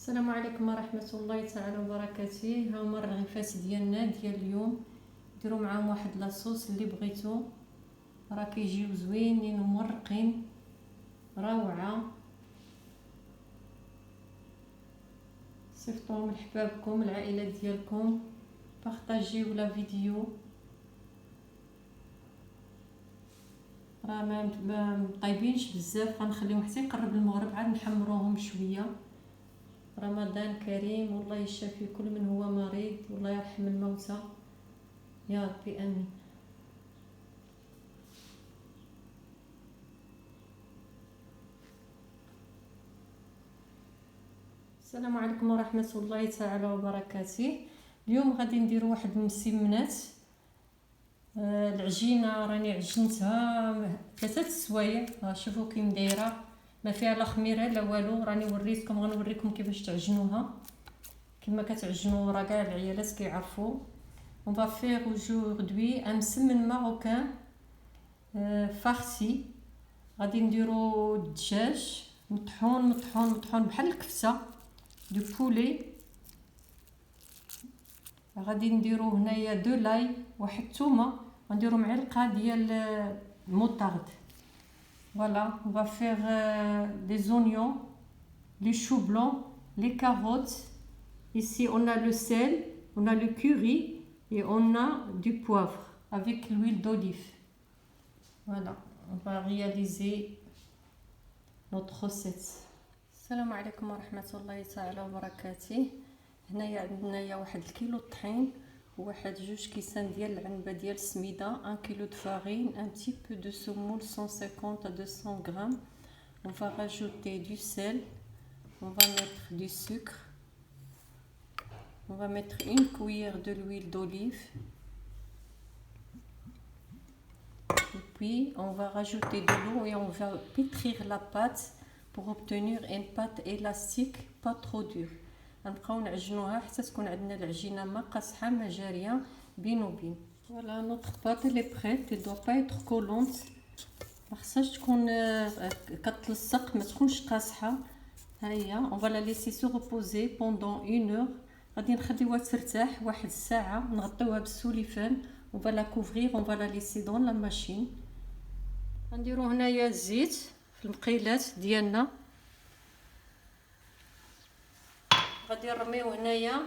السلام عليكم ورحمه الله تعالى وبركاته. ها هما الرغيفات ديالنا ديال اليوم. ديروا معاهم واحد لاصوص اللي بغيتو، راه كيجيو زوينين ومرقين روعه. صيفطوهم لحبابكم العائله ديالكم، بارطاجيو لا فيديو. راه ما طايبينش بزاف، غنخليهم حتى يقرب المغرب عاد نحمروهم شويه. رمضان كريم، والله يشافي كل من هو مريض، والله يرحم الموتى يا ربي امين. السلام عليكم ورحمه الله تعالى وبركاته. اليوم غادي نديروا واحد المسمنات. العجينه راني عجنتها 3 سوايع، شوفوا كي مدايره، ما فيها لا خميره لا والو. راني وريتكم، غنوريكم كيفاش تعجنوها كما كتعجنوا، راه كاع العيالات كيعرفوا. On va faire aujourd'hui un مسمن ماروكان فارسي. غادي نديرو الدجاج مطحون بحال الكفته دو بولي. غادي نديرو هنايا دو لاي، واحد الثومه، غنديرو معلقه ديال الموطارد. Voilà, on va faire des oignons, les choux blancs, les carottes. Ici, on a le sel, on a le curry et on a du poivre avec l'huile d'olive. Voilà, on va réaliser notre recette. السلام عليكم ورحمة الله تعالى وبركاته. هنايا عندنا واحد الكيلو طحين، وواحد 2 كيسان ديال العنبه ديال السميده، 1 كيلو de farine, un petit peu de semoule 150 à 200 grammes. On va rajouter du sel, on va mettre du sucre, on va mettre 1 cuillère de l'huile d'olive, et puis on va rajouter de l'eau et on va pétrir la pâte pour obtenir une pâte élastique, pas trop dure. غنبقاو نعجنوها حتى تكون عندنا العجينه ما قاصحه ما جاريه بين وبين. فوالا نوتر بات لي بريت، دو با ايتر كولونت، ما خصهاش تكون كتلصق، ما تكونش قاصحه. ها هي اون فوالا ليسي سو ريبوزي بوندون 1 اور. غادي نخليوها ترتاح واحد الساعه، نغطيوها بالسوليفان، اون فوالا كوفرير، اون فوالا ليسي دون لا ماشين. غنديرو هنايا الزيت في المقيلات ديالنا. غادي نرميو هنايا،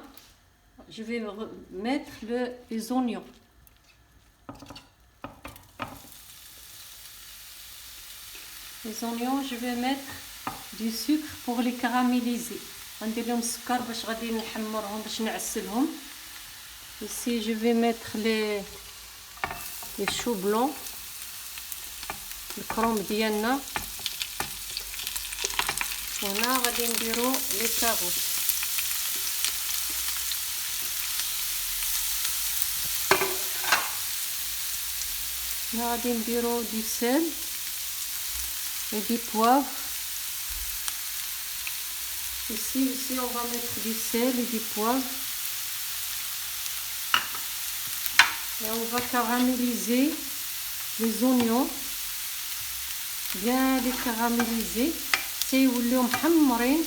جو في mettre les oignons. Les oignons, je vais mettre du sucre pour les caraméliser. غندير لهم السكر باش غادي نحمرهم باش نعسلهم. Ici je vais mettre les choux blancs، الكروم ديالنا. وهنا غادي نديرو لي كاروت. Là, غادي نديرو du sel et du poivre. Ici on va mettre du sel et du poivre. Et on va caraméliser les oignons, bien les caraméliser يوليو محمرين.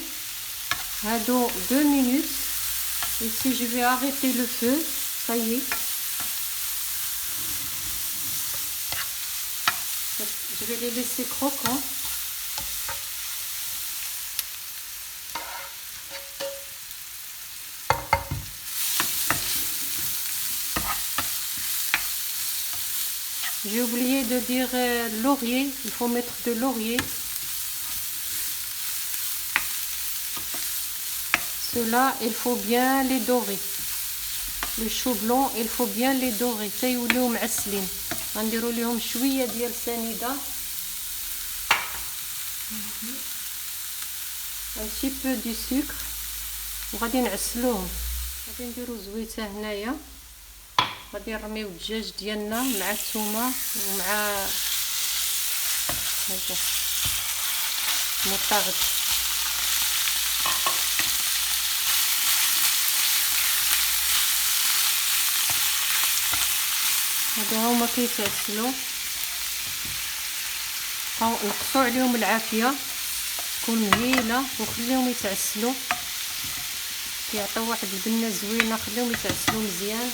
هادو 2 minutes. Ici je vais arrêter le feu, ça y est. Je vais les laisser croquants. J'ai oublié de dire laurier, il faut mettre de laurier. Ceux-là, il faut bien les dorer. Les choux blancs, il faut bien les dorer حتى يوليو معسلين. غنديروا لهم شويه ديال سنيده، un petit peu du sucre، وغادي نعسلوهم. غادي نديروا زويته هنايا. غادي نرميو الدجاج ديالنا مع الثومه ومع هذا المطاغد. هادو هما كيتعسلوا، نقصوا عليهم العافيه، تكون مهيله وخليهم يتعسلوا. كيعطيو واحد البنه زوينه. خليهم يتعسلوا مزيان.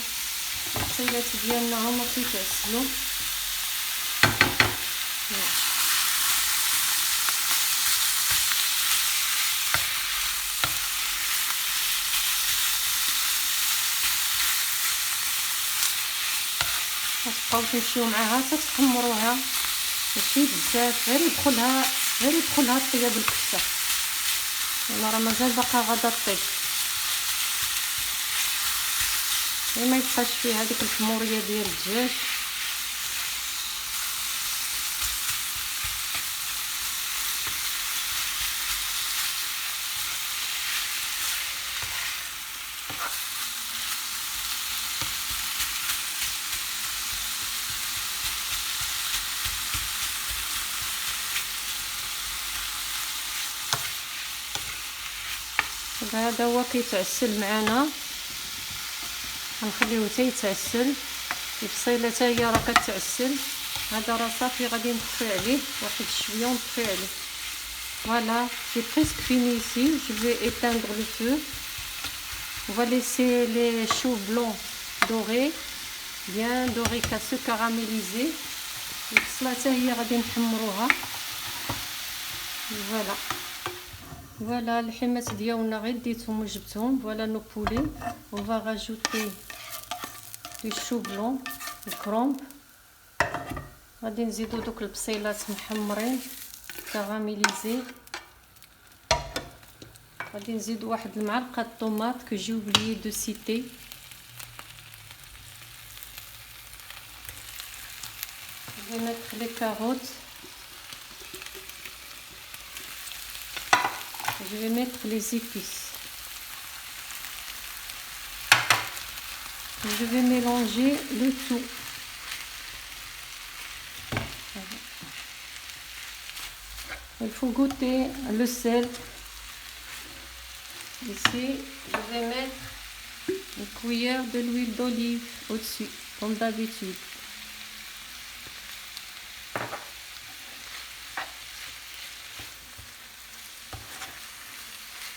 البصيلات ديالنا هما كيتعسلوا. غتبقاو تمشيو معاها حتى تحمروها، ماشي بزاف، غير يدخلها الطياب الكفته. انا راه مازال باقا غادا طيب، ما يبقاش فيها هذيك الحموريه ديال الدجاج. هذا هو كيتعسل معنا، غنخليوه حتى يتعسل. البصيله حتى هي راه كتعسل. هذا راه صافي غادي نطفي عليه واحد شويه ونطفي عليه. Voilà, j'ai presque fini ici. Je vais éteindre le feu. On va laisser les choux blancs dorés, bien dorés, qu'à se caraméliser. البصله حتى هي غادي نحمروها. فوالا فوالا الحمات ديالنا غير ديتهم وجبتهم. فوالا نو بولي. On va rajouter les choux blancs, le crumb. غادي نزيدو دوك البصيلات محمرين كاراميليزي. غادي نزيدو واحد المعلقه طوماط que j'ai oublié de citer. Je vais mettre les carottes. Je vais mettre les épices. Je vais mélanger le tout. Il faut goûter le sel. Ici, je vais mettre une cuillère de l'huile d'olive au-dessus, comme d'habitude.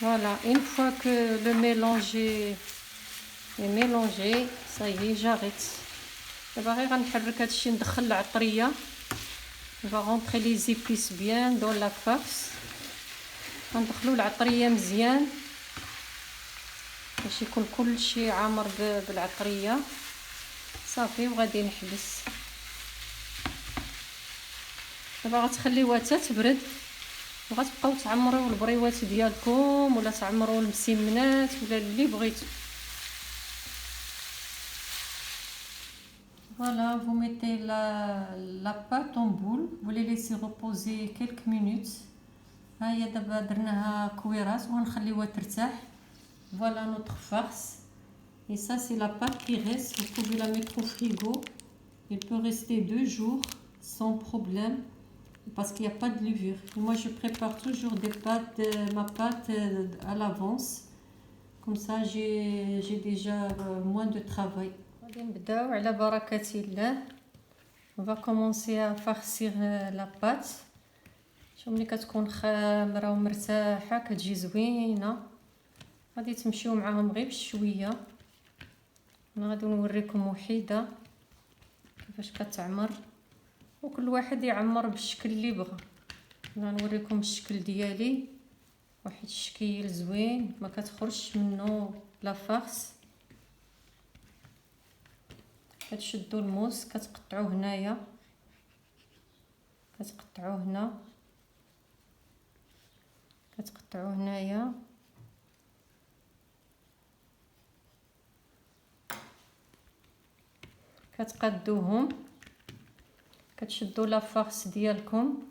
Voilà, une fois que le mélange est mélangé, ça y est, j'arrête. دابا غير غنحرك هادشي ندخل العطريه. On va rentrer les épices bien dans la farce. غندخلو العطريه مزيان باش يكون كلشي عامر بالعطريه. صافي وغادي نحبس. دابا غتخليوها حتى تبرد وغتبقاو تعمروا البريوات ديالكم ولا تعمروا المسمنات ولا اللي بغيتو. Voilà, vous mettez la pâte en boule, vous les laissez reposer quelques minutes. ها هي دابا درناها كويرات وغنخليوها ترتاح. Voilà notre farce. Et ça c'est la pâte qui reste. Vous pouvez la mettre au frigo. Elle peut rester 2 jours sans problème parce qu'il n'y a pas de levure. Et moi je prépare toujours ma pâte à l'avance. Comme ça j'ai déjà moins de travail. غادي نبداو على بركة الله. On va commencer à farcir la pâte. شوف ملي كتكون خامره ومرتاحه كتجي زوينه. غادي تمشيو معاهم غير بشويه. انا غادي نوريكم وحيده كيفاش كتعمر وكل واحد يعمر بالشكل اللي بغى. انا نوريكم الشكل ديالي، واحد الشكل زوين ما كتخرجش منه لا فارس. كتشدوا الموس كتقطعوه هنايا، كتقطعوه هنا، كتقطعوه هنايا، كتقادوهم، كتشدوا لا فارس ديالكم.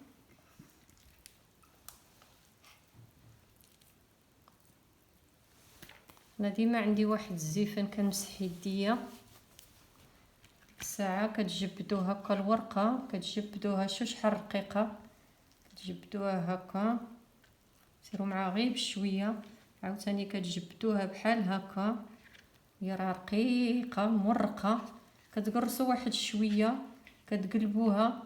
انا ديما عندي واحد الزيفان كنمسح يديا. ساعه كتجبدوا هكا الورقه، كتجبدوها شحال رقيقه، كتجبدوها هكا سيروا معها غير بشويه، عاوتاني كتجبدوها بحال هكا، هي راه رقيقه مرقه، كتقرصوا واحد شويه، كتقلبوها،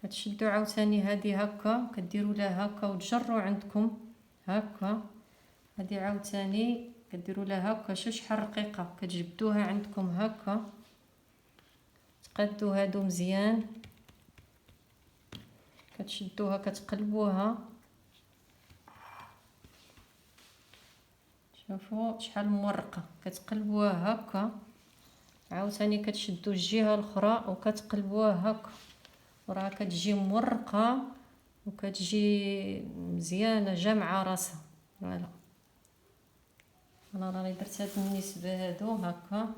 كتشدوا عاوتاني هذه هكا، كديروا لها هكا وتجروا عندكم هكا. هذه عاوتاني كديروا لها هكا شحال رقيقه، كتجبدوها عندكم هكا، تقادوا هادو مزيان، كتشدوها كتقلبوها. شوفوا شحال مورقه، كتقلبوها هكا، عاوتاني كتشدوا الجهه الاخرى وكتقلبوها هكا، وراه كتجي مورقه وكتجي مزيانه جامعه راسها. فوالا انا راني درت هاد النسبه هادو هكا،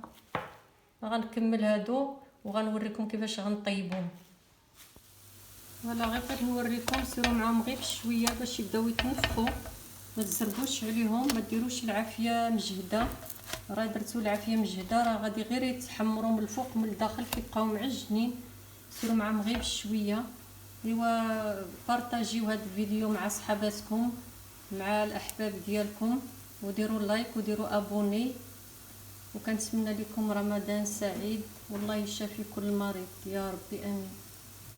غنكمل هادو وغنوريكم كيفاش غنطيبوهم. فوالا غير بغيت نوريكم، سيروا معاهم غير بشويه باش يبداو يتنفخوا، ما تزربوش عليهم، ما ديروش العافيه مجهده، راه درتو العافيه مجهده راه غادي غير يتحمروا من الفوق ومن الداخل كيبقاو معجنين. سيروا معاهم غير بشويه. ايوا بارطاجيو هذا الفيديو مع صحاباتكم مع الاحباب ديالكم، وديروا لايك وديروا ابوني، وكنتمنى لكم رمضان سعيد والله يشافي كل مريض يا ربي امين.